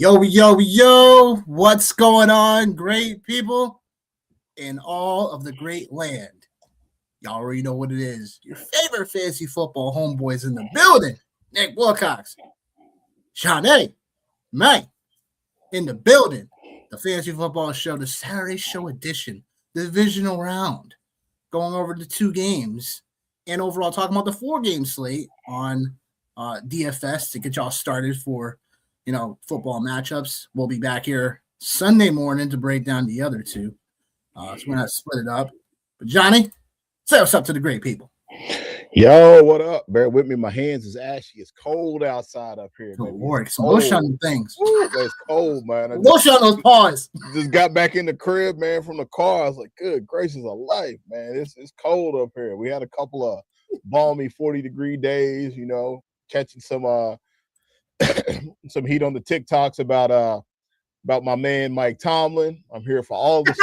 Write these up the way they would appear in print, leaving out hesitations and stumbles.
Yo, what's going on, great people in all of the great land? Y'all already know what it is. Your favorite fantasy football homeboys in the building. Nick Wilcox, Sean A, Mike in the building. The Fantasy Football Show, the Saturday Show edition, the Divisional Round, going over the 2 games and overall talking about the 4-game slate on DFS to get y'all started for football matchups. We'll be back here Sunday morning to break down the other 2. So we're not split it up. But Johnny, say what's up to the great people. Yo, what up? Bear with me. My hands is ashy. It's cold outside up here. Oh, Lord, some lotion on things. Ooh, it's cold, man. Lotion on those paws. Just got back in the crib, man, from the car. I was like, good gracious of life, man. It's cold up here. We had a couple of balmy 40-degree days, catching some some heat on the TikToks about my man Mike Tomlin. I'm here for all the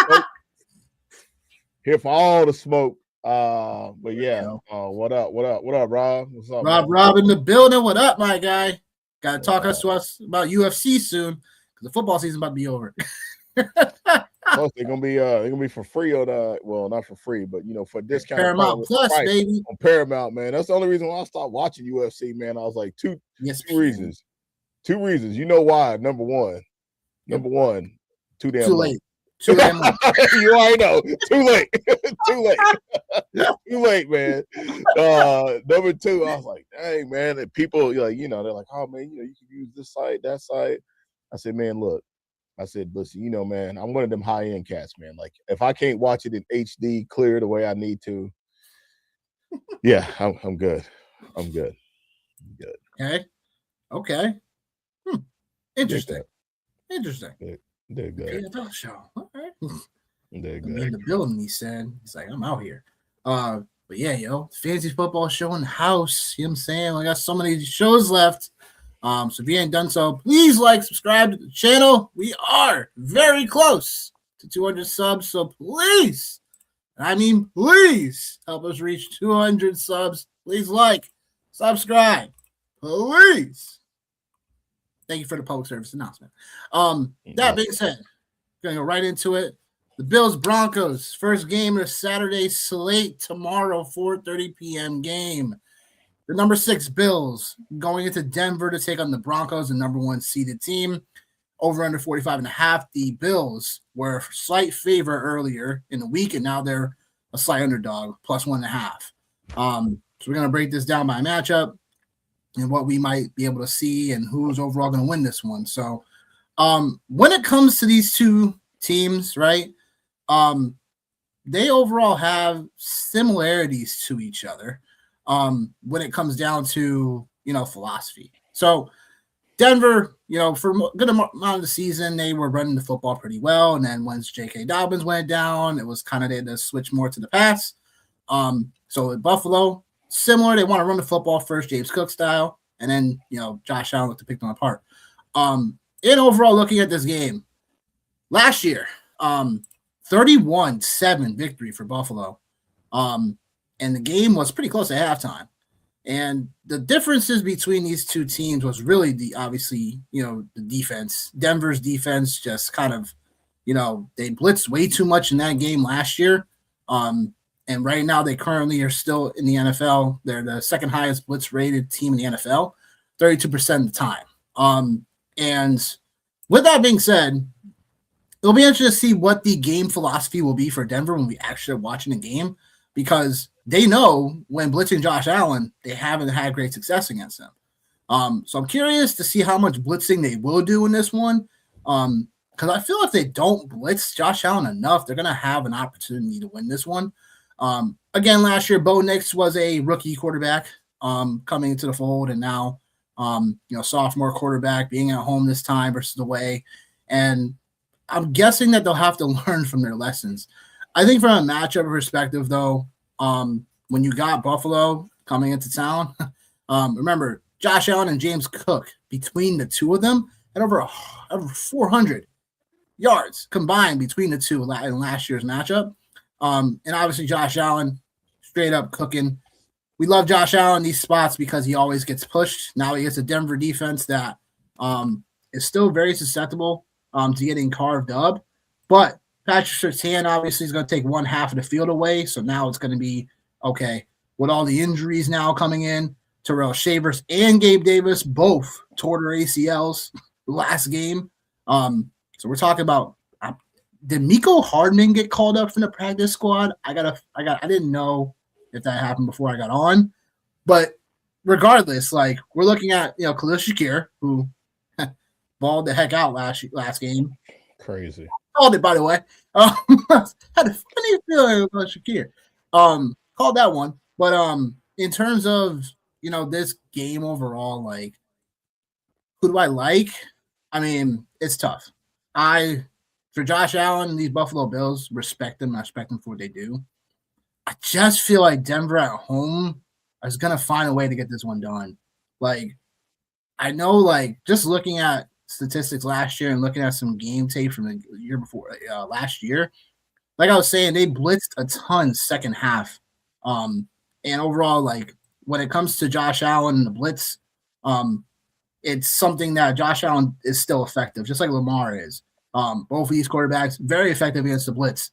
smoke. But yeah, what up, Rob? What's up, Rob in the building. What up, my guy? Got to talk to us about UFC soon because the football season's about to be over. Plus, they're gonna be for free not for free, but for discount. Paramount Plus, baby. On Paramount, man. That's the only reason why I stopped watching UFC, man. I was like, two reasons. Two reasons. You know why? Number one, too damn late. Too damn late. You already know. Too late. Too late, man. Number 2, I was like, dang, man. And people, they're like, oh, man, you can use this site, that site. I said, man, look. I said, listen, man, I'm one of them high-end cats, man. Like, if I can't watch it in HD clear the way I need to, yeah, I'm good. I'm good. Okay. Interesting. They're good. NFL show. All right. They're good. I'm in the building, he said. He's like, I'm out here. But yeah, Fantasy Football Show in the house. You know what I'm saying? I got so many shows left. So if you ain't done so, please subscribe to the channel. We are very close to 200 subs. So please, please help us reach 200 subs. Please subscribe. Please. Thank you for the public service announcement. That being said, going to go right into it. The Bills-Broncos, first game of the Saturday slate tomorrow, 4:30 p.m. game. The number 6 Bills going into Denver to take on the Broncos, the number 1 seeded team. Over under 45.5. The Bills were a slight favor earlier in the week, and now they're a slight underdog, plus 1.5. So we're going to break this down by matchup and what we might be able to see and who's overall going to win this one. So when it comes to these 2 teams, right, they overall have similarities to each other when it comes down to, philosophy. So Denver, for a good amount of the season, they were running the football pretty well. And then once J.K. Dobbins went down, it was kind of they had to switch more to the pass. So at Buffalo, similar, they want to run the football first, James Cook style, and then Josh Allen to pick them apart. In overall, looking at this game, last year, 31-7 victory for Buffalo, and the game was pretty close at halftime. And the differences between these 2 teams was really the defense. Denver's defense just kind of, they blitzed way too much in that game last year. And right now, they currently are still in the NFL. They're the second highest blitz-rated team in the NFL, 32% of the time. And with that being said, it'll be interesting to see what the game philosophy will be for Denver when we actually are watching the game, because they know when blitzing Josh Allen, they haven't had great success against him. So I'm curious to see how much blitzing they will do in this one, because I feel if they don't blitz Josh Allen enough, they're going to have an opportunity to win this one. Again, last year, Bo Nix was a rookie quarterback coming into the fold, and now, sophomore quarterback being at home this time versus away. And I'm guessing that they'll have to learn from their lessons. I think from a matchup perspective, though, when you got Buffalo coming into town, remember, Josh Allen and James Cook, between the 2 of them, had over 400 yards combined between the 2 in last year's matchup. And obviously Josh Allen straight up cooking. We love Josh Allen in these spots because he always gets pushed. Now he gets a Denver defense that is still very susceptible to getting carved up. But Patrick Surtain obviously is going to take one half of the field away. So now it's going to be, okay, with all the injuries now coming in, Terrell Shavers and Gabe Davis both tore their ACLs last game. So we're talking about, did Miko Hardman get called up from the practice squad? I didn't know if that happened before I got on, but regardless, like we're looking at Khalil Shakir, who balled the heck out last game. Crazy. Called it, by the way. Had a funny feeling about Shakir. Called that one, but in terms of this game overall, like who do I like? I mean, it's tough. For Josh Allen, these Buffalo Bills, respect them. I respect them for what they do. I just feel like Denver at home is going to find a way to get this one done. Like, I know, like, just looking at statistics last year and looking at some game tape from the year before, last year, like I was saying, they blitzed a ton second half. And overall, like, when it comes to Josh Allen and the blitz, it's something that Josh Allen is still effective, just like Lamar is. Both of these quarterbacks very effective against the blitz,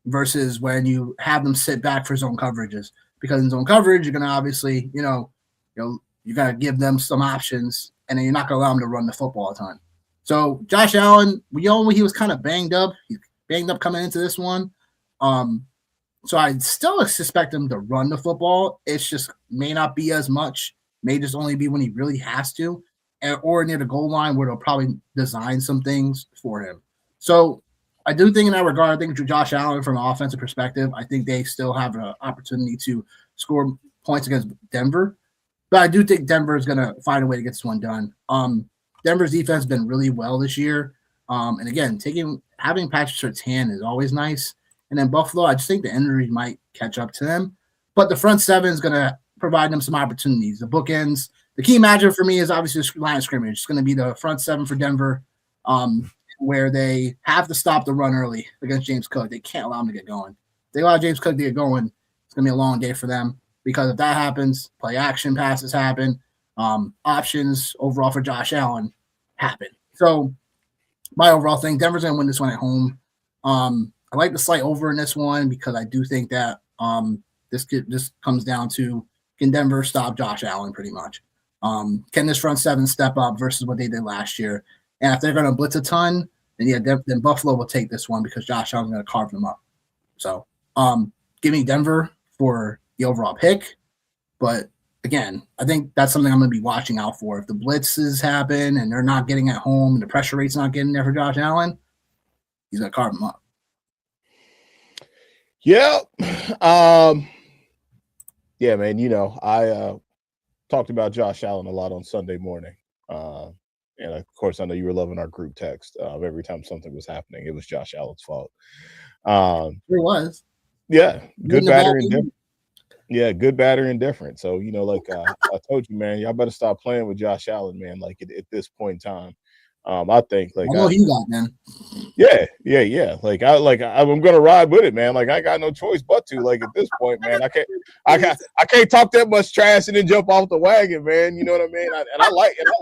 versus when you have them sit back for zone coverages. Because in zone coverage, you're gonna obviously, you gotta give them some options, and then you're not gonna allow them to run the football a ton. So Josh Allen, we know he was kind of banged up. He's banged up coming into this one. So I still suspect him to run the football. It's just may not be as much. May just only be when he really has to. Or near the goal line where they'll probably design some things for him. So I do think in that regard, I think Josh Allen from an offensive perspective, I think they still have an opportunity to score points against Denver. But I do think Denver is going to find a way to get this one done. Denver's defense has been really well this year. And again, having Patrick Surtain is always nice. And then Buffalo, I just think the injuries might catch up to them. But the front seven is going to provide them some opportunities. The bookends. The key matchup for me is obviously the line of scrimmage. It's going to be the front seven for Denver, where they have to stop the run early against James Cook. They can't allow him to get going. If they allow James Cook to get going, it's going to be a long day for them because if that happens, play action passes happen, options overall for Josh Allen happen. So my overall thing, Denver's going to win this one at home. I like the slight over in this one because I do think that this comes down to, can Denver stop Josh Allen pretty much? Can this front seven step up versus what they did last year? And if they're going to blitz a ton, then Buffalo will take this one because Josh Allen's going to carve them up. So give me Denver for the overall pick. But again, I think that's something I'm going to be watching out for. If the blitzes happen and they're not getting at home and the pressure rate's not getting there for Josh Allen, he's going to carve them up. Yeah. Yeah, man, I talked about Josh Allen a lot on Sunday morning. And of course, I know you were loving our group text every time something was happening. It was Josh Allen's fault. It was. Yeah, good, bad, or indifferent. Yeah, good, bad, or indifferent. So, like I told you, man, y'all better stop playing with Josh Allen, man, like at this point in time. I think like I know he got, man. Yeah. Like I'm gonna ride with it, man. Like I got no choice but to. Like at this point, man, I can't talk that much trash and then jump off the wagon, man. You know what I mean? I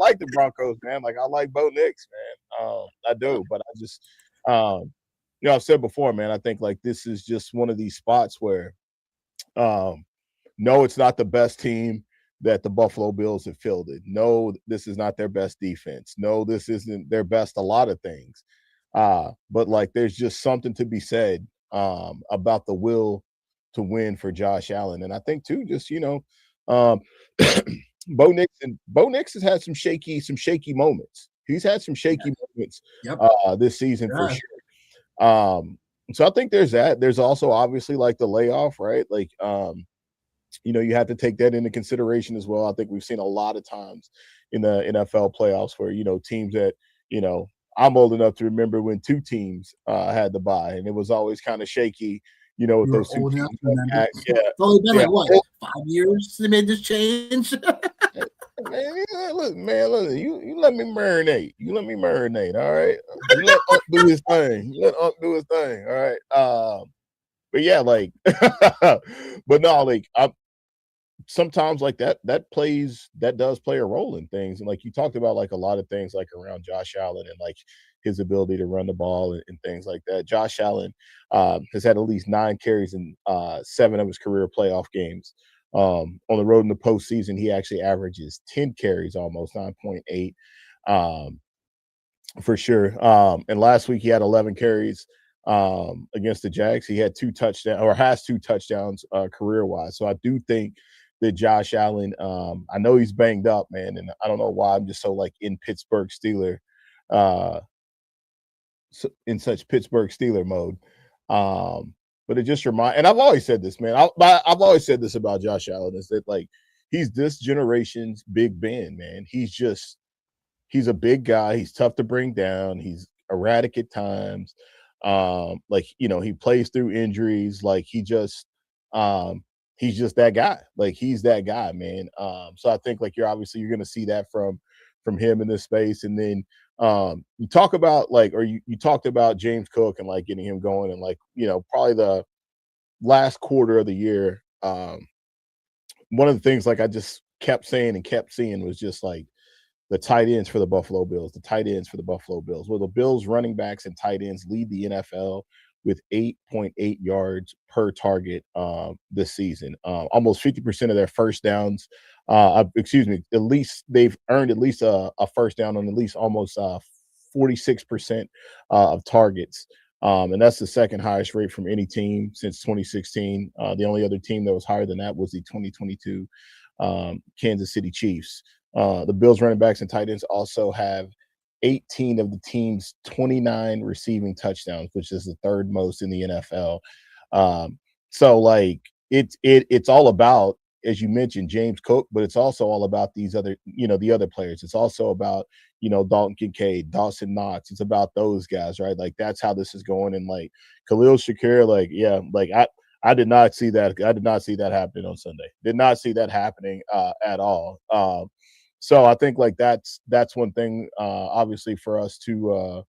like the Broncos, man. Like I like Bo Nix, man. I do, but I just I've said before, man. I think like this is just one of these spots where, no, it's not the best team that the Buffalo Bills have fielded. No, this is not their best defense. No, this isn't their best a lot of things. But like there's just something to be said about the will to win for Josh Allen. And I think too, just Bo Nix has had some shaky moments. He's had some shaky moments this season for sure. So I think there's that. There's also obviously like the layoff, right? Like you have to take that into consideration as well. I think we've seen a lot of times in the NFL playoffs where, teams that, I'm old enough to remember when two teams had to bye, and it was always kind of shaky, with those two teams. It's only been like what, 5 years they made this change? Look, you let me marinate. All right. You let Unc do his thing. All right. But yeah, like, but no, like sometimes like that does play a role in things. And like you talked about like a lot of things like around Josh Allen and like his ability to run the ball and things like that. Josh Allen has had at least 9 carries in 7 of his career playoff games. On the road in the postseason, he actually averages 10 carries, almost 9.8. For sure. And last week he had 11 carries against the Jags. He had 2 touchdowns, or has 2 touchdowns career wise. So I do think that Josh Allen, I know he's banged up, man, and I don't know why I'm just so like in Pittsburgh Steeler, uh, in such Pittsburgh Steeler mode. But it just and I've always said this, man. I've always said this about Josh Allen is that like he's this generation's Big Ben, man. He's a big guy. He's tough to bring down. He's erratic at times. Like, you know, he plays through injuries. Like he's just that guy. Like he's that guy, man. So I think like you're going to see that from him in this space. And then you talk about like, or you talked about James Cook and like getting him going and like, you know, probably the last quarter of the year. One of the things like I just kept saying and kept seeing was just like, the tight ends for the Buffalo Bills, Well, the Bills running backs and tight ends lead the NFL with 8.8 yards per target this season. Almost 50% of their first downs, at least they've earned at least a first down on at least almost 46% of targets. And that's the second highest rate from any team since 2016. The only other team that was higher than that was the 2022 Kansas City Chiefs. The Bills running backs and tight ends also have 18 of the team's 29 receiving touchdowns, which is the third most in the NFL. So like it's all about, as you mentioned, James Cook, but it's also all about these other, you know, the other players. It's also about, you know, Dalton Kincaid, Dawson Knox. It's about those guys, right? Like that's how this is going. And like Khalil Shakir, like, yeah, like I did not see that. I did not see that happening on Sunday. Did not see that happening at all. So I think like that's one thing, obviously, for us to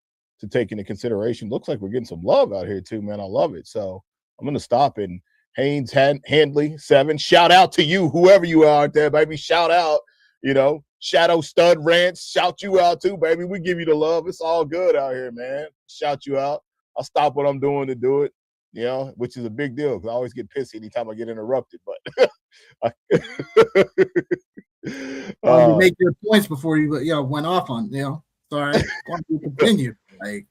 take into consideration. Looks like we're getting some love out here too, man. I love it. So I'm gonna stop. And Haynes Handley 7. Shout out to you, whoever you are out there, baby. Shout out, you know, Shadow Stud Rants. Shout you out too, baby. We give you the love. It's all good out here, man. Shout you out. I'll stop what I'm doing to do it. You know, which is a big deal because I always get pissy anytime I get interrupted. But you make your points before you went off on, you know. Sorry, you continue. Like,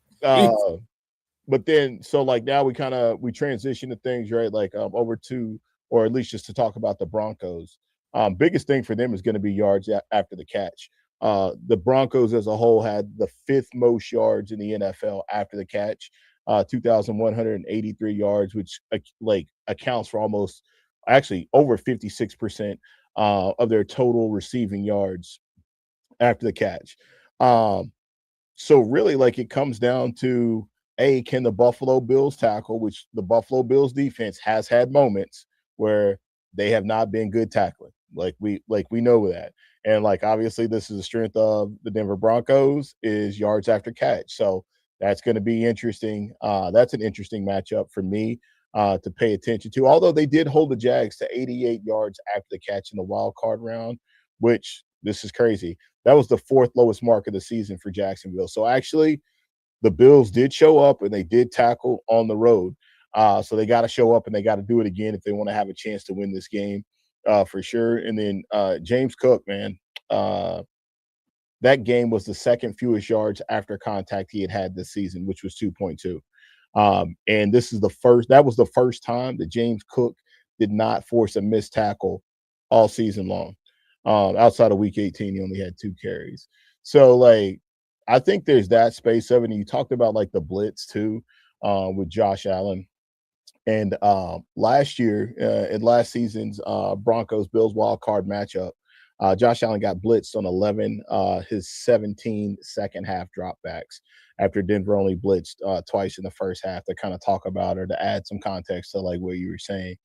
but then so like now we transition to things, right? Like over to, or at least just to talk about the Broncos. Biggest thing for them is going to be yards after the catch. The Broncos as a whole had the 5th most yards in the NFL after the catch. 2,183 yards, which like accounts for almost actually over 56% of their total receiving yards after the catch. So really like it comes down to can the Buffalo Bills tackle, which the Buffalo Bills defense has had moments where they have not been good tackling. Like we know that. And like obviously this is the strength of the Denver Broncos is yards after catch. So that's going to be interesting. That's an interesting matchup for me to pay attention to. Although they did hold the Jags to 88 yards after the catch in the wild card round, which this is crazy. That was the 4th lowest mark of the season for Jacksonville. So actually, the Bills did show up and they did tackle on the road. So they got to show up and they got to do it again if they want to have a chance to win this game for sure. And then James Cook, man. That game was the 2nd fewest yards after contact he had this season, which was 2.2. And that was the first time that James Cook did not force a missed tackle all season long. Outside of week 18, he only had 2 carries. So like, I think there's that space of it. And you talked about like the blitz too, with Josh Allen. And last year, in last season's Broncos Bills wild card matchup, Josh Allen got blitzed on 11 his 17 second half dropbacks after Denver only blitzed twice in the first half, to kind of talk about, or to add some context to like what you were saying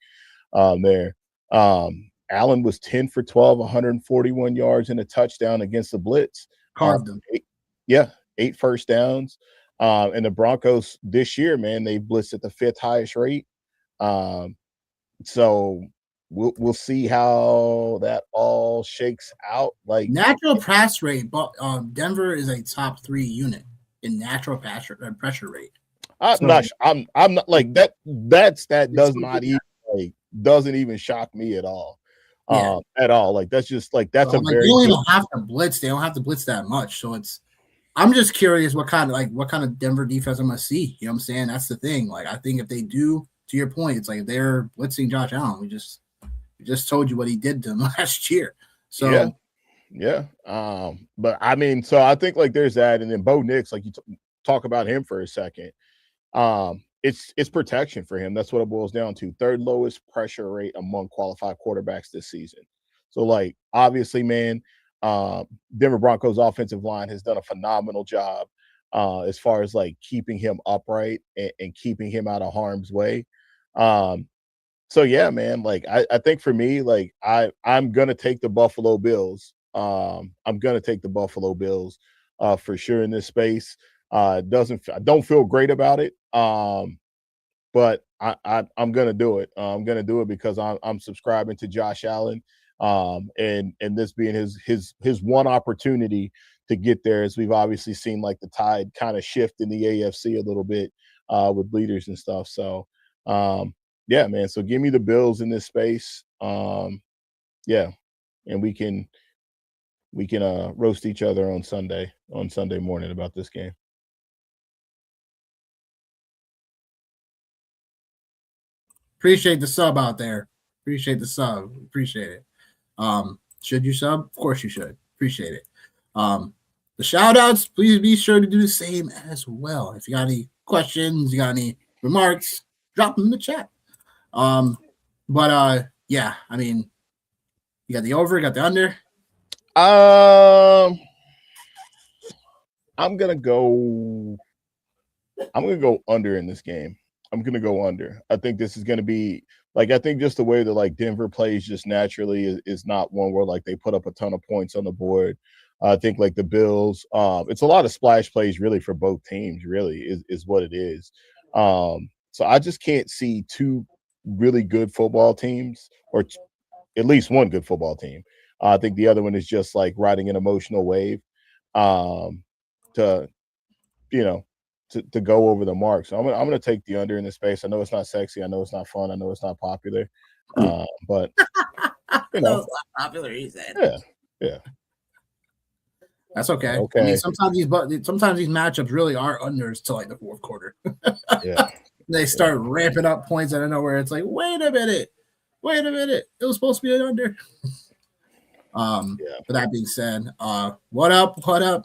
there. Allen was 10 for 12, 141 yards and a touchdown against the blitz. Carved them. 8 first downs. And the Broncos this year, man, they blitzed at the 5th highest rate. So we'll see how that all shakes out. Like natural pass rate, but Denver is a top 3 unit in natural pressure rate. I'm not like that. That does not even doesn't even shock me at all. At all. Like that's just like that's a very. They don't even have to blitz. They don't have to blitz that much. So I'm just curious what kind of Denver defense I'm gonna see. You know what I'm saying? That's the thing. Like I think if they do, to your point, it's like they're blitzing Josh Allen. We just told you what he did to him last year. So yeah. But I mean, so I think like there's that, and then Bo Nix, like you talk about him for a second. It's protection for him. That's what it boils down to. 3rd lowest pressure rate among qualified quarterbacks this season. So like obviously, man, Denver Broncos offensive line has done a phenomenal job as far as like keeping him upright and keeping him out of harm's way. So yeah, man, like I think for me, like I'm gonna take the Buffalo Bills. I'm gonna take the Buffalo Bills for sure in this space. I don't feel great about it. But I'm gonna do it. I'm gonna do it because I'm subscribing to Josh Allen. And this being his one opportunity to get there, as we've obviously seen like the tide kind of shift in the AFC a little bit with leaders and stuff. So yeah, man. So give me the Bills in this space. Yeah, and we can roast each other on Sunday morning about this game. appreciate the sub out there. Appreciate the sub. Appreciate it. Should you sub? Of course you should. Appreciate it. The shout outs, please be sure to do the same as well. If you got any questions, you got any remarks, drop them in the chat. Yeah, I mean, you got the over, you got the under. I'm gonna go under in this game. I'm gonna go under. I think this is gonna be like, I think just the way that like Denver plays just naturally is not one where like they put up a ton of points on the board. I think like the Bills, it's a lot of splash plays really for both teams. Really is what it is. So I just can't see 2 really good football teams, or at least one good football team. I think the other one is just like riding an emotional wave to go over the mark. So I'm gonna take the under in this space. I know it's not sexy. I know it's not fun. I know it's not popular. But it's not popular, he said. Yeah. That's okay. I mean, sometimes these matchups really are unders till like the 4th quarter. Yeah. They start ramping up points out of nowhere. It's like, wait a minute. It was supposed to be an under. But that being said, what up? Oh,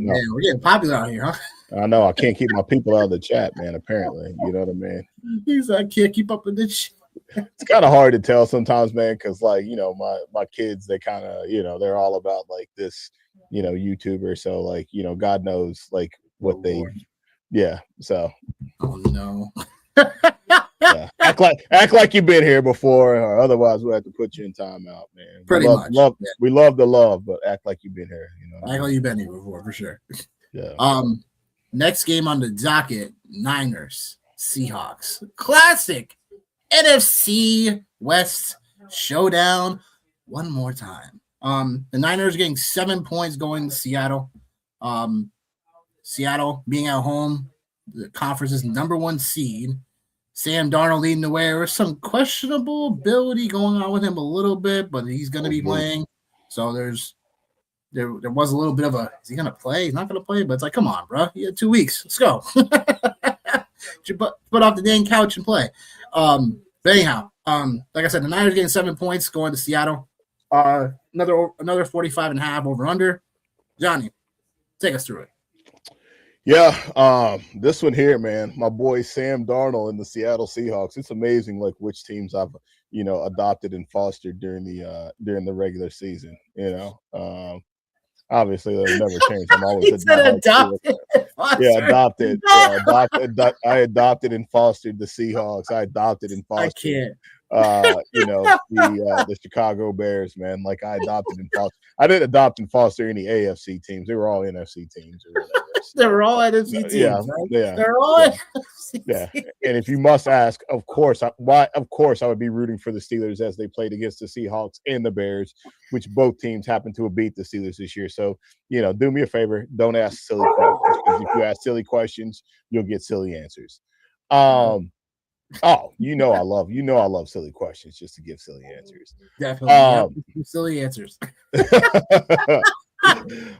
man, we're getting popular out here, huh? I know. I can't keep my people out of the chat, man, apparently. You know what I mean? He's like, I can't keep up with this shit. It's kind of hard to tell sometimes, man, because like, my kids, they kind of, they're all about like this, YouTuber. So like, God knows like what so. Oh no. Yeah. Act like you've been here before, or otherwise we'll have to put you in timeout, man. Pretty much. We love the love, but act like you've been here. Act like you've been here before, for sure. Yeah. Next game on the docket: Niners, Seahawks. Classic NFC West showdown. One more time. The Niners getting 7 points going to Seattle. Seattle being at home, the conference's #1 seed. Sam Darnold leading the way. There's some questionable ability going on with him a little bit, but he's going to be playing. So there was a little bit of a, is he going to play? He's not going to play, but it's like, come on, bro. You had 2 weeks. Let's go. Put off the dang couch and play. But anyhow, like I said, the Niners getting 7 points going to Seattle. Another 45.5 over under. Johnny, take us through it. Yeah, this one here, man, my boy Sam Darnold and the Seattle Seahawks. It's amazing, like which teams I've adopted and fostered during the regular season. Obviously they'll never change. I'm always adopted. Yeah, adopted. I adopted and fostered the Seahawks. I adopted and fostered The Chicago Bears, man. Like I adopted and foster. I didn't adopt and foster any AFC teams. They were all NFC teams or whatever. So, They were all NFC teams, yeah, right? yeah, They're all yeah. NFC Yeah, teams. and if you must ask, of course, why? Of course, I would be rooting for the Steelers as they played against the Seahawks and the Bears, which both teams happen to have beat the Steelers this year. So, do me a favor, don't ask silly questions because if you ask silly questions, you'll get silly answers. I love silly questions just to give silly answers. Definitely, silly answers.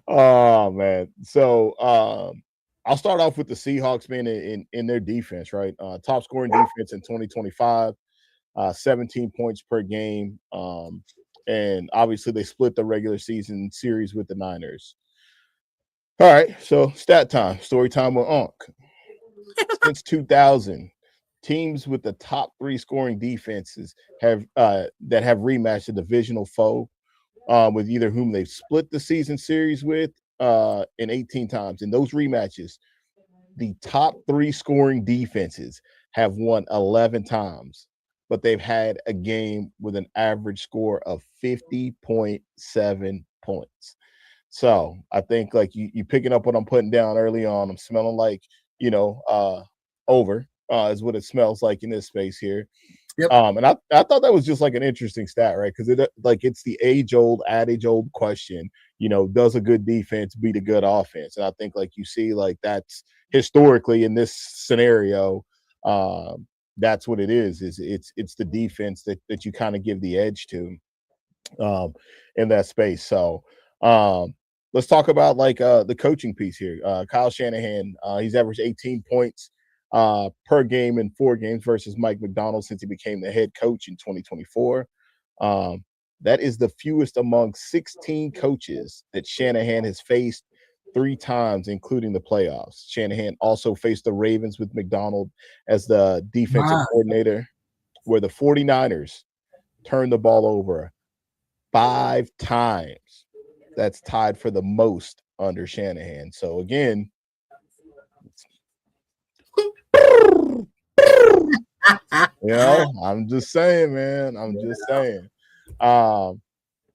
Oh man, so I'll start off with the Seahawks, man, in their defense, right? Top scoring defense in 2025, 17 points per game. And obviously they split the regular season series with the Niners. All right, so stat time, story time with Unc. Since 2000, teams with the top 3 scoring defenses have rematched a divisional foe with either whom they've split the season series with in 18 times. In those rematches, the top 3 scoring defenses have won 11 times, but they've had a game with an average score of 50.7 points. So I think like you picking up what I'm putting down early on. I'm smelling like, over is what it smells like in this space here. Yep. And I thought that was just like an interesting stat, right? Because it's the adage old question, does a good defense beat a good offense? And I think like you see, like that's historically in this scenario, that's what it is it's the defense that you kind of give the edge to in that space. So let's talk about like the coaching piece here. Kyle Shanahan, he's averaged 18 points per game in 4 games versus Mike McDonald since he became the head coach in 2024. That is the fewest among 16 coaches that Shanahan has faced 3 times, including the playoffs. Shanahan also faced the Ravens with McDonald as the defensive coordinator, where the 49ers turned the ball over 5 times. That's tied for the most under Shanahan. So again, I'm just saying, man. I'm just saying.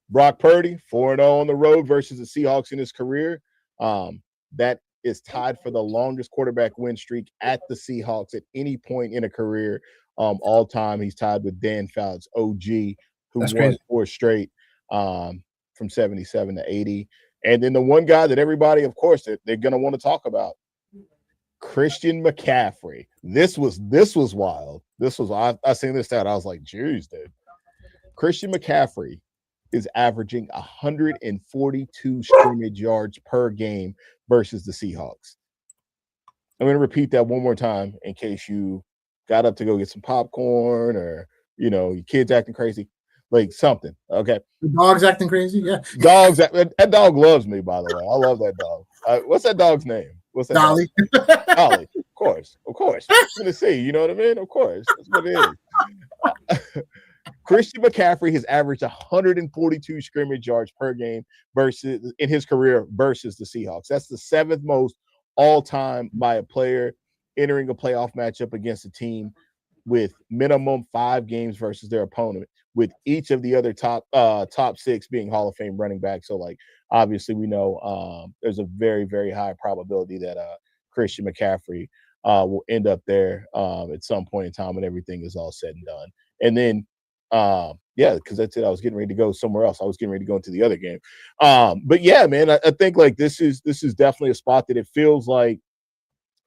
Brock Purdy, 4-0 on the road versus the Seahawks in his career. That is tied for the longest quarterback win streak at the Seahawks at any point in a career. All time, he's tied with Dan Fouts, OG, who won 4 straight from 77 to 80. And then the one guy that everybody, of course, they're going to want to talk about, Christian McCaffrey. This was wild. I seen this stat. I was like, geez, dude. Christian McCaffrey is averaging 142 scrimmage yards per game versus the Seahawks. I'm going to repeat that one more time in case you got up to go get some popcorn or, your kids acting crazy, like something. Okay. The dog's acting crazy. Yeah. That dog loves me, by the way. I love that dog. What's that dog's name? What's that? Dolly. Dolly. Of course. Tennessee. You know what I mean? Of course. That's what it is. Christian McCaffrey has averaged 142 scrimmage yards per game versus in his career versus the Seahawks. That's the 7th most all time by a player entering a playoff matchup against a team with minimum 5 games versus their opponent, with each of the other top 6 being Hall of Fame running backs. So like obviously we know there's a very, very high probability that Christian McCaffrey will end up there at some point in time when everything is all said and done. And then because that's it. I was getting ready to go somewhere else. I was getting ready to go into the other game. But yeah, man, I think like this is definitely a spot that it feels like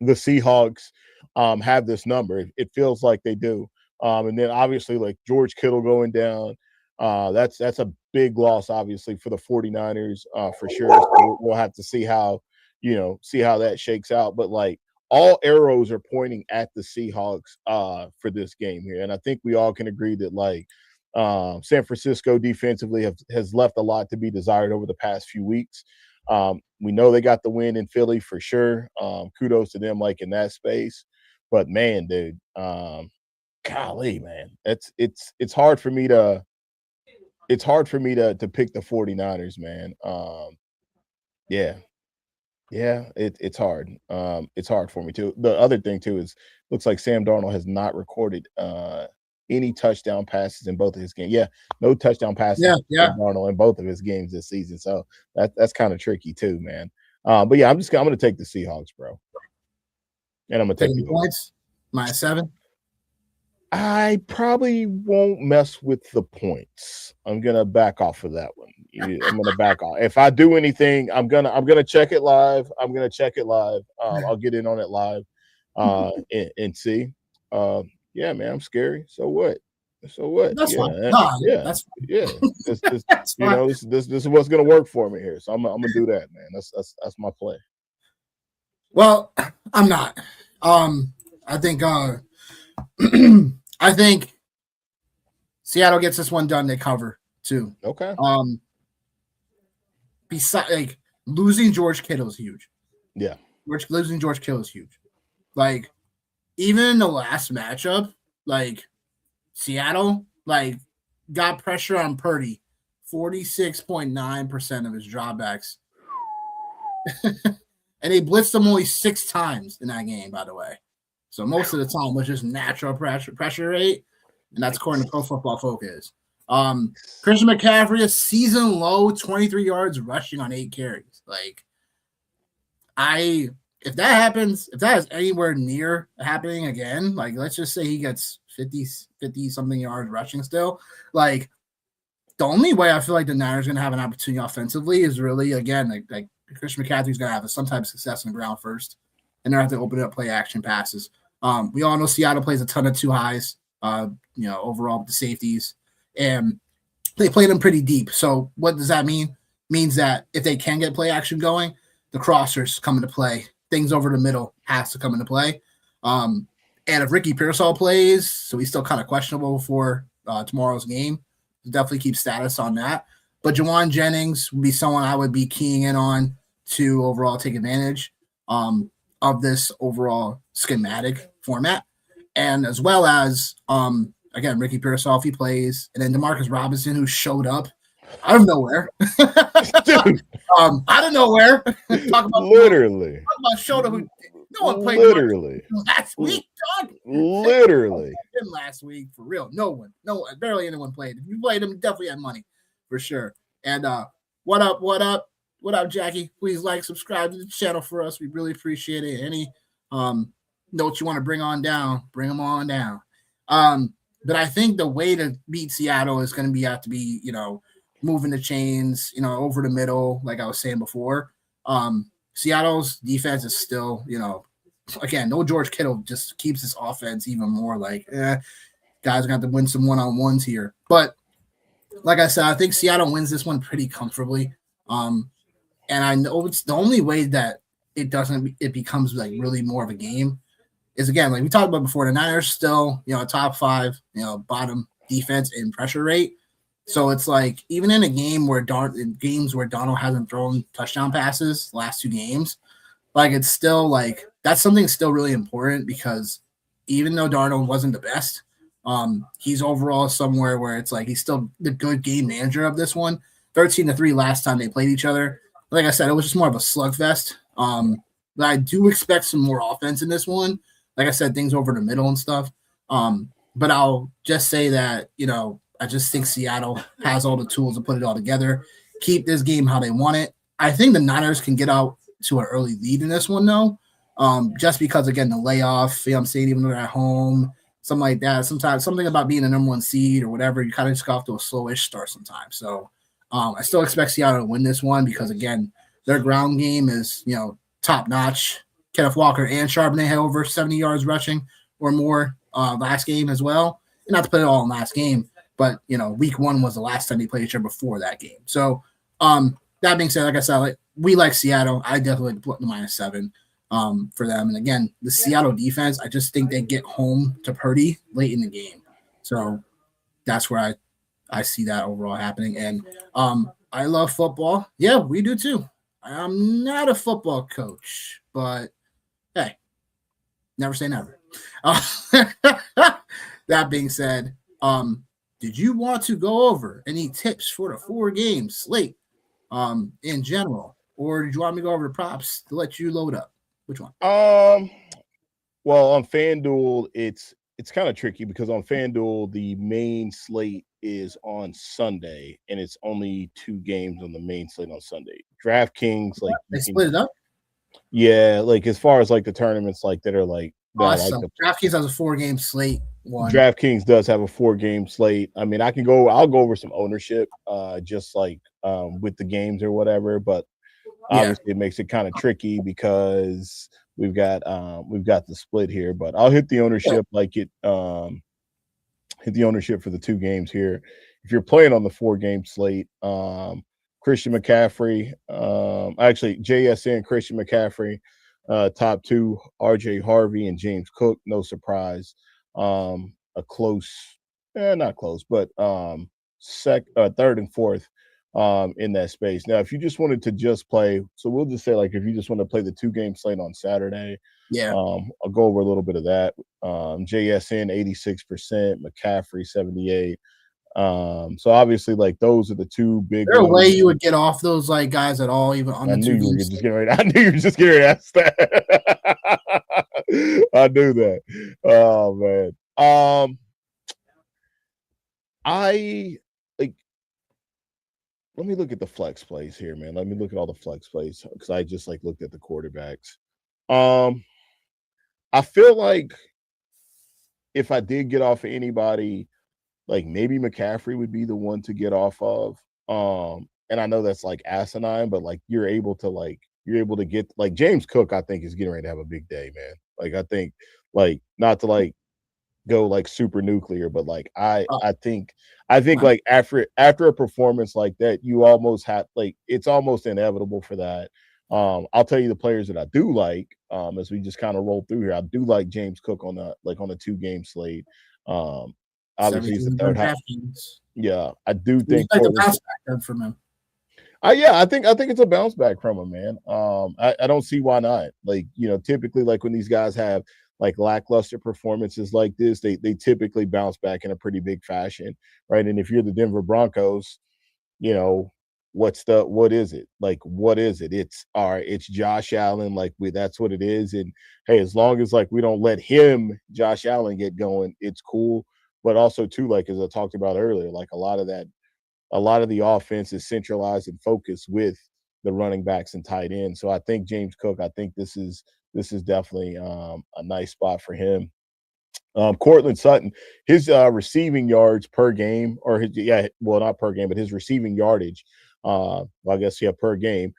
the Seahawks have this number. It feels like they do. And then obviously like George Kittle going down. That's a big loss, obviously, for the 49ers for sure. So we'll have to see how that shakes out. But like all arrows are pointing at the Seahawks for this game here. And I think we all can agree that like San Francisco defensively has left a lot to be desired over the past few weeks. We know they got the win in Philly for sure. Kudos to them, like in that space. But man, dude, golly, man, it's hard for me to pick the 49ers, man. It's hard. It's hard for me too. The other thing too is looks like Sam Darnold has not recorded any touchdown passes in both of his games. Yeah, no touchdown passes Yeah. for Darnold in both of his games this season. So that's kind of tricky too, man. But yeah, I'm gonna take the Seahawks, bro. And I'm gonna take the points. -7. I probably won't mess with the points. I'm gonna back off of that one. I'm gonna back off. If I do anything, I'm gonna check it live. I'll get in on it live and see. Yeah, man, I'm scary. So what? That's fine. That's fine. That's fine. This is what's gonna work for me here. So I'm gonna do that, man. That's my play. Well, I'm not. I think I think Seattle gets this one done. They cover too. Okay. Besides, like, losing George Kittle is huge. Yeah. Losing George Kittle is huge. Like, even in the last matchup, like, Seattle, like, got pressure on Purdy, 46.9% of his dropbacks. And they blitzed him only 6 times in that game, by the way. So most of the time was just natural pressure rate, and that's according to Pro Football Focus. Christian McCaffrey, a season low 23 yards rushing on 8 carries. Like, if that happens, if that is anywhere near happening again, like, let's just say he gets 50 something yards rushing still, like, the only way I feel like the Niners are going to have an opportunity offensively is really, again, like Christian McCaffrey's going to have some type of success on the ground first, and they're going to have to open it up, play action passes. We all know Seattle plays a ton of 2 highs, overall with the safeties, and they play them pretty deep. So what does that mean? Means that if they can get play action going, the crossers come into play. Things over the middle has to come into play. And if Ricky Pearsall plays, so he's still kind of questionable before tomorrow's game, definitely keep status on that. But Jawan Jennings would be someone I would be keying in on to overall take advantage of this overall schematic format. And as well as, again, Ricky Pearsall, if he plays, and then DeMarcus Robinson, who showed up out of nowhere. Out of nowhere. Talk about showed up. No one played literally last week, dog. Literally. Last week, for real. No one. Barely anyone played. If you played him, definitely had money, for sure. And what up, Jackie? Please like, subscribe to the channel for us. We really appreciate it. Any notes you want to bring on down, bring them on down. But I think the way to beat Seattle is going to have to be, moving the chains, over the middle, like I was saying before. Seattle's defense is still, again, no George Kittle, just keeps this offense even more like, guys are going to have to win some one-on-ones here. But like I said, I think Seattle wins this one pretty comfortably. And I know it's the only way that it becomes like really more of a game is, again, like we talked about before, the Niners still, top 5, bottom defense in pressure rate. So it's like, even in games where Donald hasn't thrown touchdown passes last 2 games, like, it's still like, that's something still really important, because even though Darnold wasn't the best, he's overall somewhere where it's like, he's still the good game manager of this one. 13-3 last time they played each other. Like I said, it was just more of a slugfest. But I do expect some more offense in this one. Like I said, things over the middle and stuff. But I'll just say that, I just think Seattle has all the tools to put it all together, keep this game how they want it. I think the Niners can get out to an early lead in this one, though, just because, again, the layoff, I'm saying, even though they're at home, something like that. Sometimes something about being the number 1 seed or whatever, you kind of just go off to a slowish start sometimes. So I still expect Seattle to win this one because, again, their ground game is, top notch. Kenneth Walker and Charbonnet had over 70 yards rushing or more last game as well. And not to put it all in last game, but, week 1 was the last time they played each other before that game. So that being said, like I said, we like Seattle. I definitely put the -7 for them. And again, the Seattle defense, I just think they get home to Purdy late in the game. So that's where I see that overall happening. And I love football. Yeah, we do too. I'm not a football coach, but hey, never say never. That being said, did you want to go over any tips for the 4-game slate in general, or did you want me to go over the props to let you load up? Which one? Well, on FanDuel, it's it's kind of tricky because on FanDuel, the main slate is on Sunday, and it's only 2 games on the main slate on Sunday. DraftKings, like They split it up. yeah, like as far as like the tournaments, like that are like that I like. DraftKings has a 4-game slate. DraftKings does have a 4-game slate. I mean, I'll go over some ownership, just like with the games or whatever, but obviously it makes it kind of tricky because we've got the split here. But I'll hit the ownership hit the ownership for the 2 games here. If you're playing on the 4-game slate, Christian McCaffrey, actually JSN, Christian McCaffrey, top 2, RJ Harvey and James Cook, no surprise. A close, not close, but third and fourth in that space. Now, if you just wanted to just play, so we'll just say like if you just want to play the 2-game slate on Saturday, I'll go over a little bit of that. JSN 86%, McCaffrey 78. So obviously, like those are the 2 big. Is there a way you would get off those like guys at all, even on the 2 games? I knew you were just getting ready to ask that. I knew that. Oh man. I like. Let me look at the flex plays here, man. Let me look at all the flex plays because I just like looked at the quarterbacks. I feel like if I did get off of anybody, like maybe McCaffrey would be the one to get off of. And I know that's like asinine, but like you're able to get like James Cook, I think is getting ready to have a big day, man. Like I think like not to like go like super nuclear, but like I think like after a performance like that, you almost have like it's almost inevitable for that. I'll tell you the players that I do like as we just kind of roll through here. I do like James Cook on a 2-game slate. Obviously he's the third half. Yeah, I do think like a bounce back from him. I think it's a bounce back from him, man. I don't see why not. Like, you know, typically like when these guys have like lackluster performances like this, they typically bounce back in a pretty big fashion, right? And if you're the Denver Broncos, you know, what is it? Like, what is it? It's all right, it's Josh Allen, like that's what it is. And hey, as long as like we don't let Josh Allen get going, it's cool. But also too, like as I talked about earlier, like a lot of the offense is centralized and focused with the running backs and tight ends. So I think James Cook, I think this is definitely a nice spot for him. Cortland Sutton, his receiving yards per game, or not per game, but his receiving yardage, I guess per game.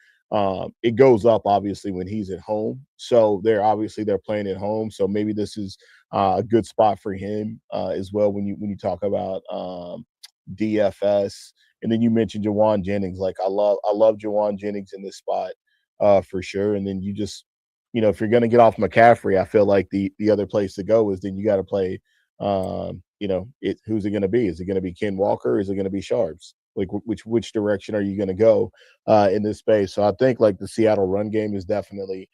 It goes up obviously when he's at home. So they're playing at home. So maybe this is a good spot for him as well when you talk about DFS. And then you mentioned Jawan Jennings. Like I love Jawan Jennings in this spot for sure. And then you just, you know, if you're going to get off McCaffrey, I feel like the other place to go is then you got to play, you know, who's it going to be? Is it going to be Ken Walker? Or is it going to be Sharps? Like which direction are you going to go in this space? So I think like the Seattle run game is definitely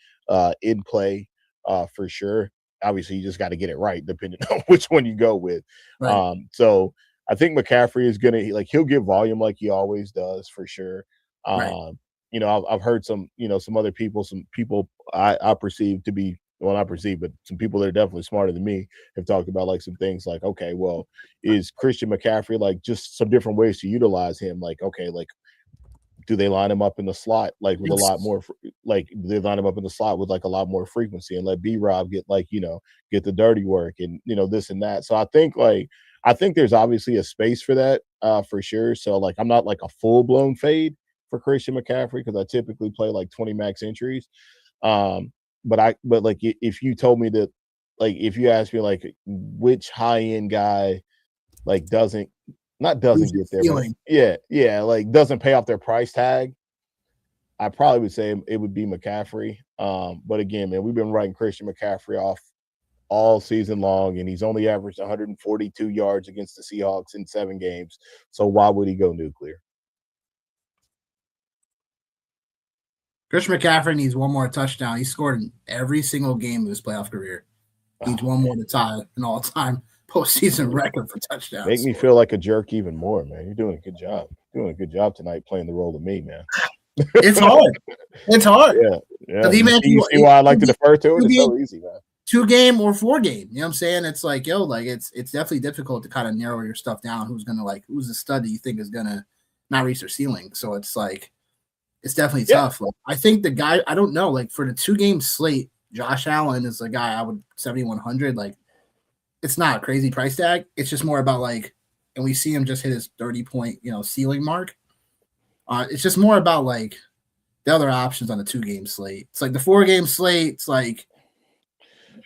in play for sure. Obviously, you just got to get it right depending on which one you go with. Right. So I think McCaffrey is going to he'll get volume like he always does for sure. Right. You know, I've heard some other people, some people I perceive to be, well, not perceive, but some people that are definitely smarter than me have talked about like some things like, okay, well, is Christian McCaffrey like just some different ways to utilize him? Like, okay, like do they line him up in the slot like with a lot more like do they line him up in the slot with like a lot more frequency and let B-Rob get like, you know, get the dirty work and, you know, this and that. So I think there's obviously a space for that for sure. So like I'm not like a full-blown fade for Christian McCaffrey because I typically play like 20 max entries. But like if you told me that, like if you asked me like which high-end guy like doesn't get there, but like doesn't pay off their price tag, I probably would say it would be McCaffrey. But again, man, we've been writing Christian McCaffrey off all season long, and he's only averaged 142 yards against the Seahawks in 7 games. So why would he go nuclear? Christian McCaffrey needs one more touchdown. He scored in every single game of his playoff career. He needs one more to tie an all-time postseason record for touchdowns. Make me feel like a jerk even more, man. You're doing a good job. You're doing a good job tonight playing the role of me, man. It's hard. It's hard. Yeah. You see why I like to defer to it? It's so easy, man. 2-game or 4-game. You know what I'm saying? It's like, yo, like it's definitely difficult to kind of narrow your stuff down. Who's the stud that you think is gonna not reach their ceiling? So it's like it's definitely tough. Like, I think the guy, I don't know, like for the 2-game slate, Josh Allen is the guy I would 7,100. Like it's not a crazy price tag. It's just more about like, and we see him just hit his 30-point, ceiling mark. It's just more about like the other options on the 2-game slate. It's like the 4-game slate. It's like,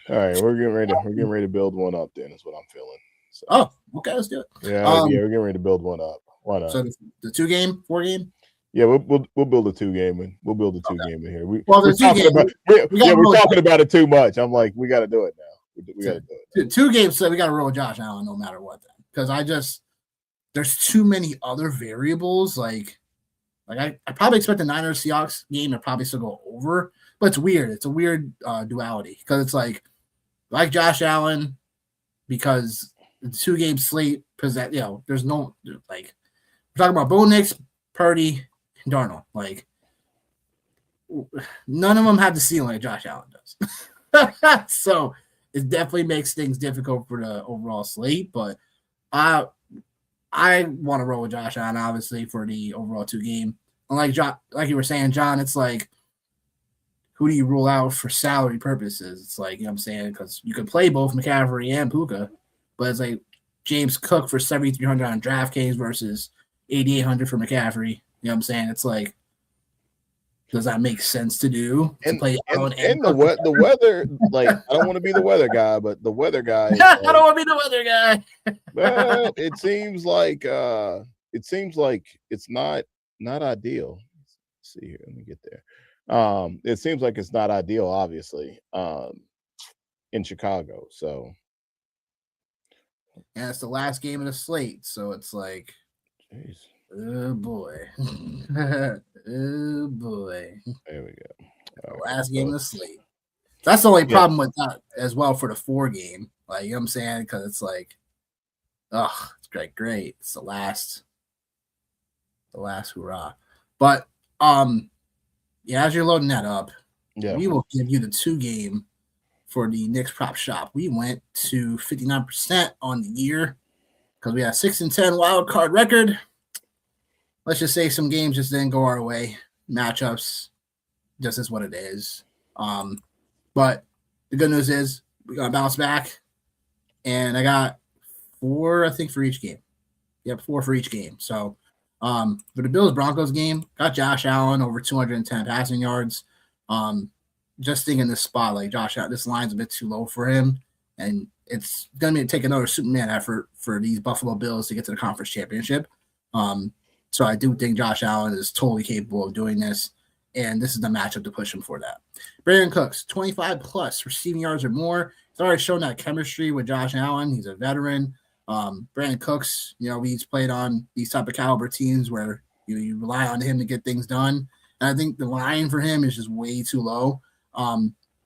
all right, we're getting ready to build one up. Then is what I'm feeling. So. Oh, okay, let's do it. Yeah, we're getting ready to build one up. Why not? So the 2-game, 4-game. Yeah, we'll build a 2-game in. We'll build a 2-game in here. We're talking about it too much. I'm like, we got to do it now. We got to do it. 2 games, so we got to roll Josh Allen no matter what. Then, because there's too many other variables. Like I probably expect the Niners Seahawks game to probably still go over, but it's weird. It's a weird duality because it's like Josh Allen because the 2-game slate because that there's no like we're talking about Bo Nix, Purdy, and Darnold. Like none of them have the ceiling like Josh Allen does. So it definitely makes things difficult for the overall slate. But I want to roll with Josh Allen obviously for the overall 2-game. And like you were saying, John, it's like who do you rule out for salary purposes? It's like, what I'm saying, because you could play both McCaffrey and Puka, but it's like James Cook for 7,300 on DraftKings versus 8,800 for McCaffrey. You know what I'm saying? It's like, does that make sense to do? And the weather, like I don't want to be the weather guy, but the weather guy. I don't want to be the weather guy. Well, it seems like it's not ideal. Let's see here, let me get there. It seems like it's not ideal, obviously, in Chicago. So, and it's the last game of the slate, so it's like, jeez. Oh boy, oh boy. There we go. Right, last game of the slate. That's the only problem with that as well for the 4-game. Like, you know what I'm saying? Because it's like, it's great. It's the last hurrah. But as you're loading that up, we will give you the 2-game for the Knicks prop shop. We went to 59% on the year because we had a 6-10 wild card record. Let's just say some games just didn't go our way. Matchups, just is what it is. But the good news is we got to bounce back. And I got 4, I think, for each game. Yep, 4 for each game. So for the Bills-Broncos game, got Josh Allen over 210 passing yards. Just thinking this spot, like Josh Allen, this line's a bit too low for him. And it's going to take another Superman effort for these Buffalo Bills to get to the conference championship. So I do think Josh Allen is totally capable of doing this, and this is the matchup to push him for that. Brandon Cooks, 25-plus receiving yards or more. He's already shown that chemistry with Josh Allen. He's a veteran. Brandon Cooks, he's played on these type of caliber teams where you rely on him to get things done. And I think the line for him is just way too low,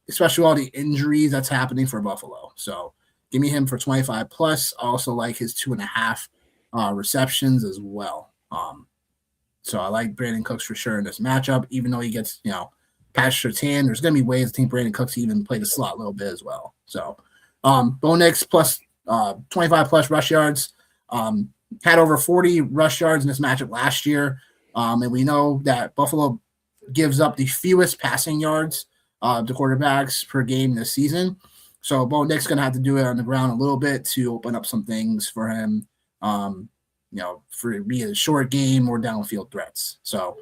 especially all the injuries that's happening for Buffalo. So give me him for 25-plus. I also like his 2.5 receptions as well. So I like Brandon Cooks for sure in this matchup, even though he gets, Patrick Surtain. There's going to be ways I think Brandon Cooks even play the slot a little bit as well. So Bo Nix plus 25-plus rush yards. Had over 40 rush yards in this matchup last year. And we know that Buffalo gives up the fewest passing yards to quarterbacks per game this season. So Bo Nix going to have to do it on the ground a little bit to open up some things for him. For be a short game or downfield threats. So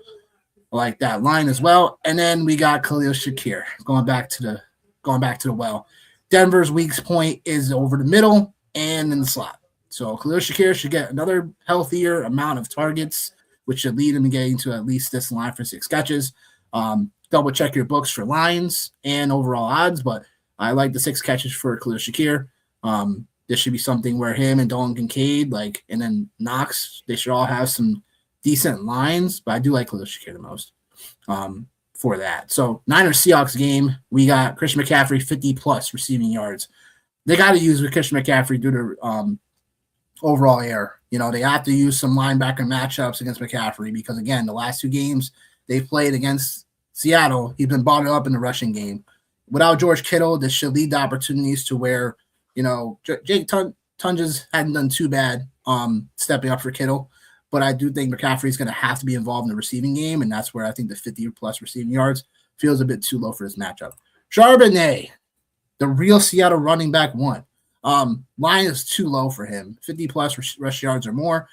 I like that line as well. And then we got Khalil Shakir going back to the well. Denver's weak point is over the middle and in the slot. So Khalil Shakir should get another healthier amount of targets, which should lead him to getting to at least this line for 6 catches. Double check your books for lines and overall odds, but I like the 6 catches for Khalil Shakir. This should be something where him and Dalton Kincaid, and then Knox, they should all have some decent lines, but I do like Khalil Shakir the most for that. So Niners Seahawks game, we got Christian McCaffrey 50-plus receiving yards. They got to use with Christian McCaffrey due to overall air. They have to use some linebacker matchups against McCaffrey because, again, the last 2 games they've played against Seattle, he's been bottled up in the rushing game. without George Kittle, this should lead to opportunities to where, Jake Tunges hadn't done too bad stepping up for Kittle. But I do think McCaffrey's going to have to be involved in the receiving game, and that's where I think the 50-plus receiving yards feels a bit too low for this matchup. Charbonnet, the real Seattle running back, won. Line is too low for him. 50-plus rush yards or more.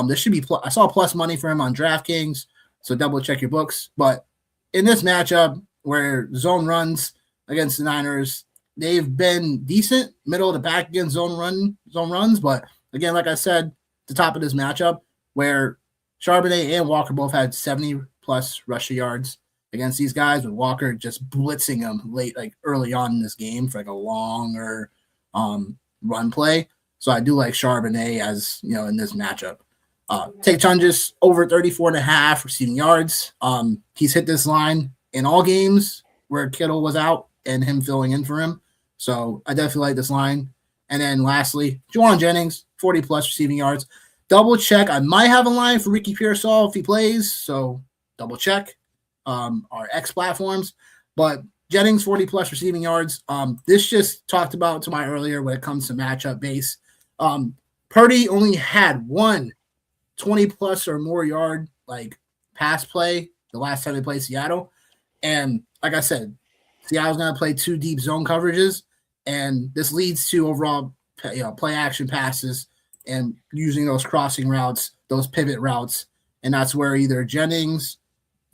There should be. I saw plus money for him on DraftKings, so double check your books. But in this matchup where zone runs against the Niners, they've been decent, middle of the pack against zone runs. But again, like I said, the top of this matchup where Charbonnet and Walker both had 70-plus rush yards against these guys, with Walker just blitzing them late, like early on in this game for like a longer run play. So I do like Charbonnet as, in this matchup. Take Tunges over 34.5 receiving yards. He's hit this line in all games where Kittle was out and him filling in for him. So I definitely like this line. And then lastly, Juwan Jennings, 40-plus receiving yards. Double check. I might have a line for Ricky Pearsall if he plays. So double check our X platforms. But Jennings, 40-plus receiving yards. This just talked about to my earlier when it comes to matchup base. Purdy only had one 20-plus or more yard pass play the last time they played Seattle. And like I said, Seattle's going to play 2 deep zone coverages, and this leads to overall play action passes and using those crossing routes, those pivot routes. And that's where either Jennings,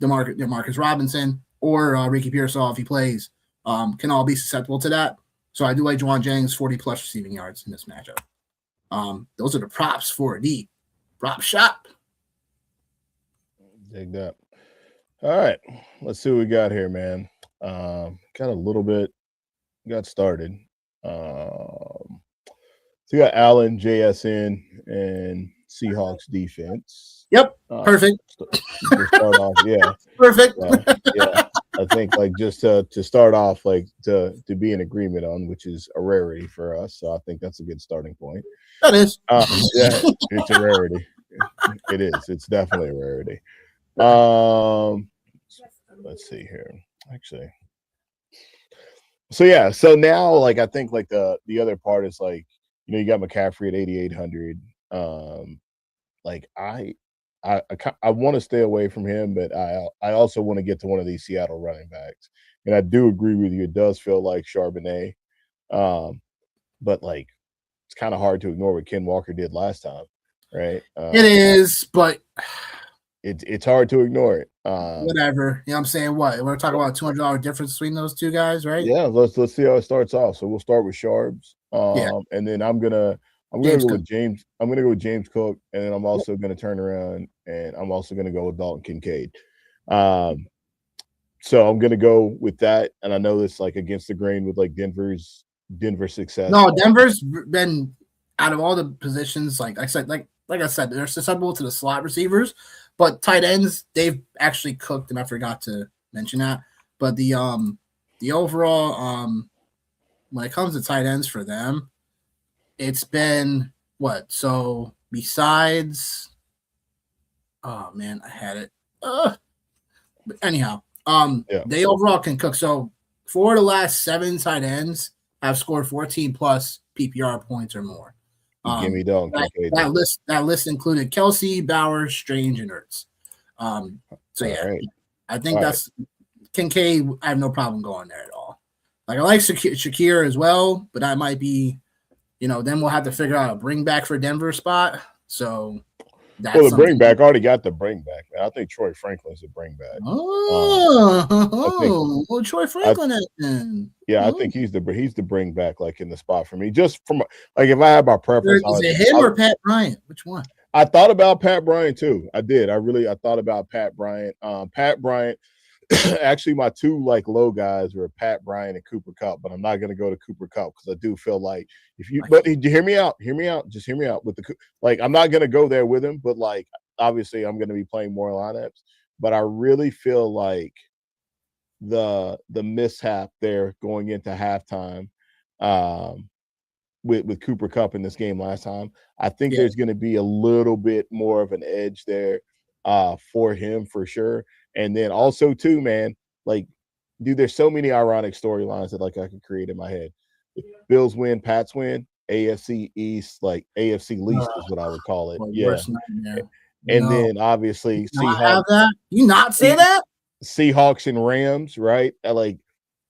Demarcus Robinson, or Ricky Pearsall, if he plays, can all be susceptible to that. So I do like Juwan Jennings, 40-plus receiving yards in this matchup. Those are the props for the prop shop. Dig that. All right, let's see what we got here, man. Got a little bit, got started. So you got Allen, JSN, and Seahawks defense. Yep, perfect. To start off, yeah, perfect. Yeah. I think just to start off, to be in agreement on, which is a rarity for us. So I think that's a good starting point. That is. Yeah, it's a rarity. It is. It's definitely a rarity. Let's see here. Actually, so now I think the other part is you got McCaffrey at 8,800. I want to stay away from him, but I also want to get to one of these Seattle running backs. And I do agree with you. It does feel like Charbonnet. But it's kind of hard to ignore what Ken Walker did last time, right? It is, but it's hard to ignore it. Whatever. You know what I'm saying? What? We're talking about $200 difference between those two guys, right? Yeah, let's see how it starts off. So we'll start with Sharbs. And then I'm gonna go with James. I'm gonna go with James Cook, and then I'm also gonna turn around and I'm also gonna go with Dalton Kincaid. So I'm gonna go with that, and I know this against the grain with Denver's success. No, Denver's been out of all the positions, like I said, they're susceptible to the slot receivers, but tight ends they've actually cooked, and I forgot to mention that. But the overall when it comes to tight ends for them, it's been what? So besides, oh man, I had it. But anyhow, they overall can cook. So 4 of the last 7 tight ends have scored 14-plus PPR points or more. Give me Dalton. That list included Kelsey, Bowers, Strange, and Ertz. Right. I think that's Kincaid. I have no problem going there at all. I like Shakir as well, but that might be, then we'll have to figure out a bring back for Denver spot. So the bring back already got the bring back, man. I think Troy Franklin's a bring back. Troy Franklin. I think he's the bring back, in the spot for me. Just from if I had my preference, is it him or Pat Bryant? Which one? I thought about Pat Bryant too. I did. I thought about Pat Bryant. Pat Bryant. Actually, my 2 low guys were Pat Bryant and Cooper Kupp, but I'm not going to go to Cooper Kupp because I do feel but hear me out, just hear me out with I'm not going to go there with him, but obviously I'm going to be playing more lineups, but I really feel the mishap there going into halftime with Cooper Kupp in this game last time, I think there's going to be a little bit more of an edge there for him for sure. And then also too, man, dude, there's so many ironic storylines that like I could create in my head. If Bills win, Pats win, AFC East, like AFC least is what I would call it. My Yeah. worst nightmare. And No. then obviously You not have Seahawks, that? You not say that? Seahawks and Rams, right? Like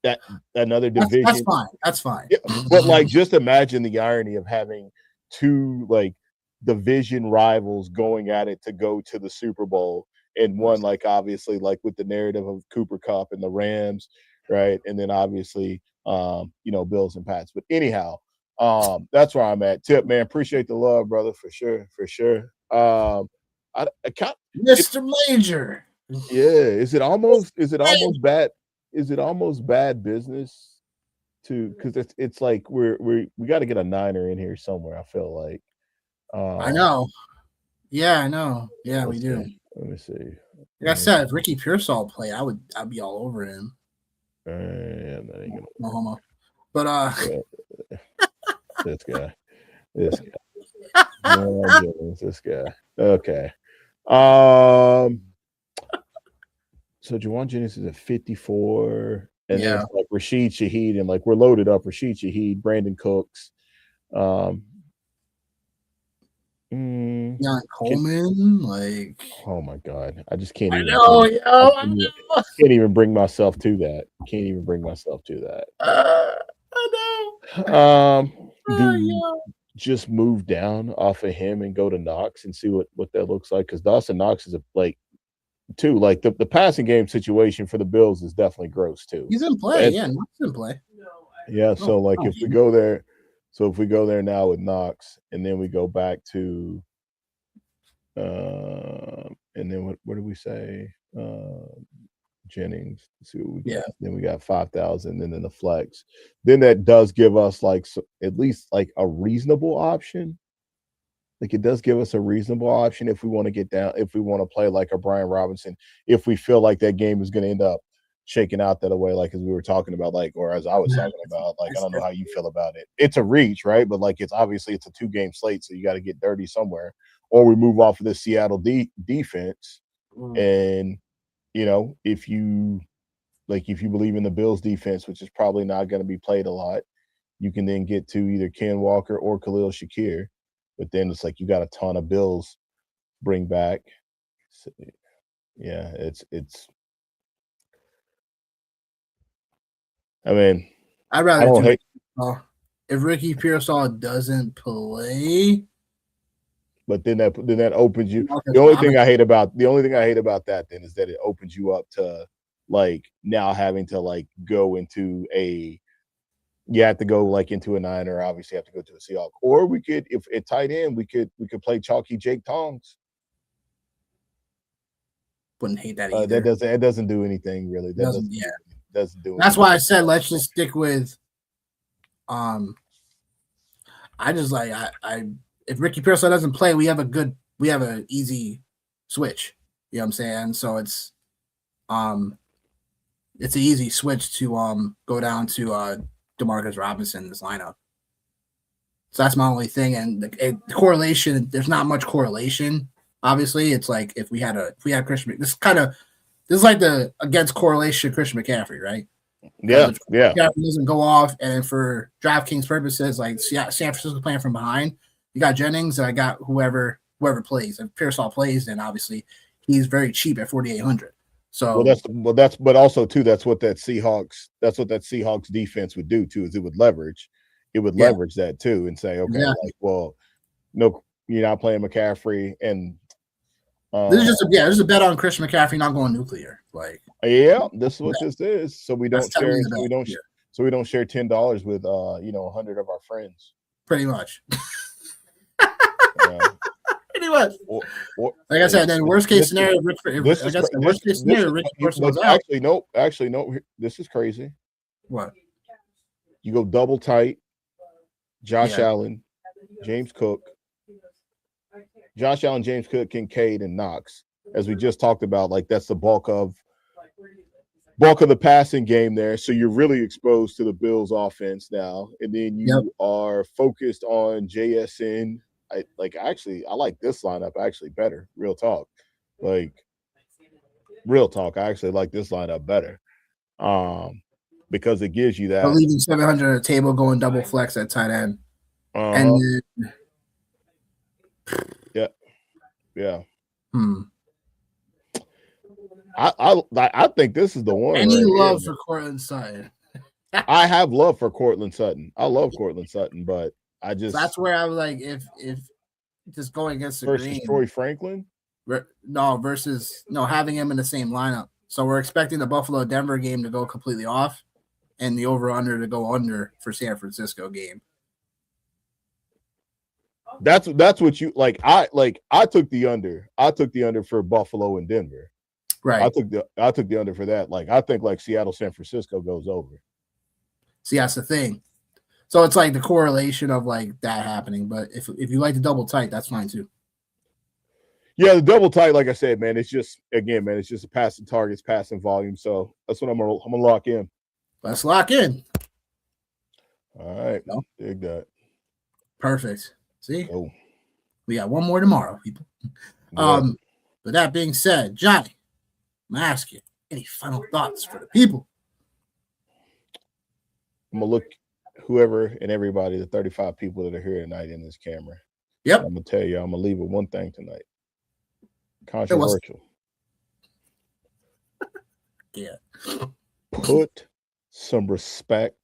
that another division. That's fine. That's fine. Yeah, but like just imagine the irony of having two like division rivals going at it to go to the Super Bowl, and one like obviously like with the narrative of Cooper Cup and the Rams, right? And then obviously you know, Bills and Pats. But anyhow, that's where I'm at. Tip, man, appreciate the love, brother, for sure, for sure. I can't, Mr. Major. yeah, is it almost bad? Is it almost bad business to, because it's like we got to get a Niner in here somewhere. I feel like. I know. Yeah, I know. Yeah, we do. Let me see. Like I said, if Ricky Pearsall played, I'd be all over him. Yeah, that ain't gonna No homo. But this guy. Oh, goodness, this guy. Okay. So Juwan Jennings is at 54, and then it's like Rashid Shaheed, and like we're loaded up. Rashid Shaheed, Brandon Cooks, Jan Coleman, like, oh my god, I just can't. I even know, I know. Can't even bring myself to that. Can't even bring myself to that. I know. Just move down off of him and go to Knox and see what that looks like, because Dawson Knox is like the passing game situation for the Bills is definitely gross too. He's in play, Knox in play. Yeah, so like if we go there now with Knox, and then we go back to and then what did we say? Jennings. Let's see what we got. Yeah. Then we got 5,000, and then the flex. Then that does give us like at least like a reasonable option. Like it does give us a reasonable option if we want to get down, if we want to play like a Brian Robinson, if we feel like that game is going to end up shaking out that way, like as we were talking about, like, or as I was talking about, like I don't know how you feel about it. It's a reach, right? But like it's a 2-game slate, so you got to get dirty somewhere, or we move off of the Seattle defense, and you know, if you believe in the Bills defense, which is probably not going to be played a lot, you can then get to either Ken Walker or Khalil Shakir. But then it's like you got a ton of Bills bring back. So, yeah, it's. I mean, I'd rather if Ricky Pearsall doesn't play. But then that opens you. The only thing I hate about that then is that it opens you up to like now having to like go into a. You have to go like into a Niner. Obviously, have to go to a Seahawk, or we could, if at tight end, we could play chalky Jake Tongs. Wouldn't hate that either. It doesn't do anything really. Doesn't do. That's anything. why I said let's just stick with. I just like I if Ricky Pearsall doesn't play, we have an easy switch. You know what I'm saying? So it's an easy switch to go down to DeMarcus Robinson in this lineup. So that's my only thing. And the correlation, there's not much correlation. Obviously, it's like if we had Christian, this is like the against correlation Christian McCaffrey, right? Yeah. McCaffrey doesn't go off, and for DraftKings purposes, like San Francisco playing from behind, you got Jennings, and I got whoever plays. If Pearsall plays, then obviously he's very cheap at 4,800. So but also too, that's what that Seahawks defense would do too, is it would leverage that too and say, okay, like, well, no, you're not playing McCaffrey, and this is a bet on Christian McCaffrey not going nuclear. Like, this is what this is. So we don't share $10 with 100 of our friends. Pretty much. Pretty much. Like I said, then worst case scenario, Actually, no. This is crazy. What? You go double tight. Josh Allen, James Cook, Kincaid, and Knox, as we just talked about. Like that's the bulk of the passing game there. So you're really exposed to the Bills offense now, and then you are focused on JSN. I like this lineup actually better. Real talk. I actually like this lineup better. because it gives you that. But leaving 700 on the table, going double flex at tight end. And then, yeah. I think this is the one. Any love for Cortland Sutton? I have love for Cortland Sutton. I love Cortland Sutton, but I just that's where I was like, if just going against the versus green, Troy Franklin. Having him in the same lineup. So we're expecting the Buffalo-Denver game to go completely off, and the over/under to go under for San Francisco game. That's what you like. I took the under. I took the under for Buffalo and Denver. Right. I took the under for that. Like I think like Seattle, San Francisco goes over. See, that's the thing. So it's like the correlation of like that happening. But if you like the double tight, that's fine too. Yeah, the double tight, like I said, man, it's just a passing targets, passing volume. So that's what I'm gonna lock in. Let's lock in. All right. Dig that. Perfect. See? We got one more tomorrow, people. Yeah. But that being said, Johnny, I'm gonna ask you any final thoughts for the people. I'm gonna look whoever and everybody, the 35 people that are here tonight in this camera. Yep. I'm gonna tell you, I'm gonna leave with one thing tonight. Controversial. Yeah. Put some respect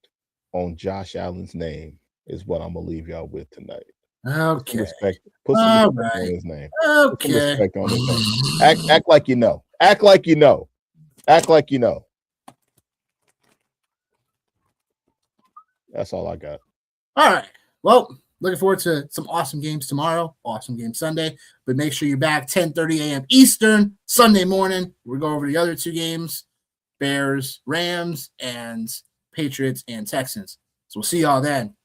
on Josh Allen's name is what I'm gonna leave y'all with tonight. Okay. Put some respect on his name. Okay. Put some respect on his name. Act like you know. Act like you know. Act like you know. That's all I got. All right. Well, looking forward to some awesome games tomorrow. Awesome game Sunday. But make sure you're back 10:30 a.m. Eastern Sunday morning. We'll go over the other two games: Bears, Rams, and Patriots and Texans. So we'll see y'all then.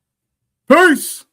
Peace.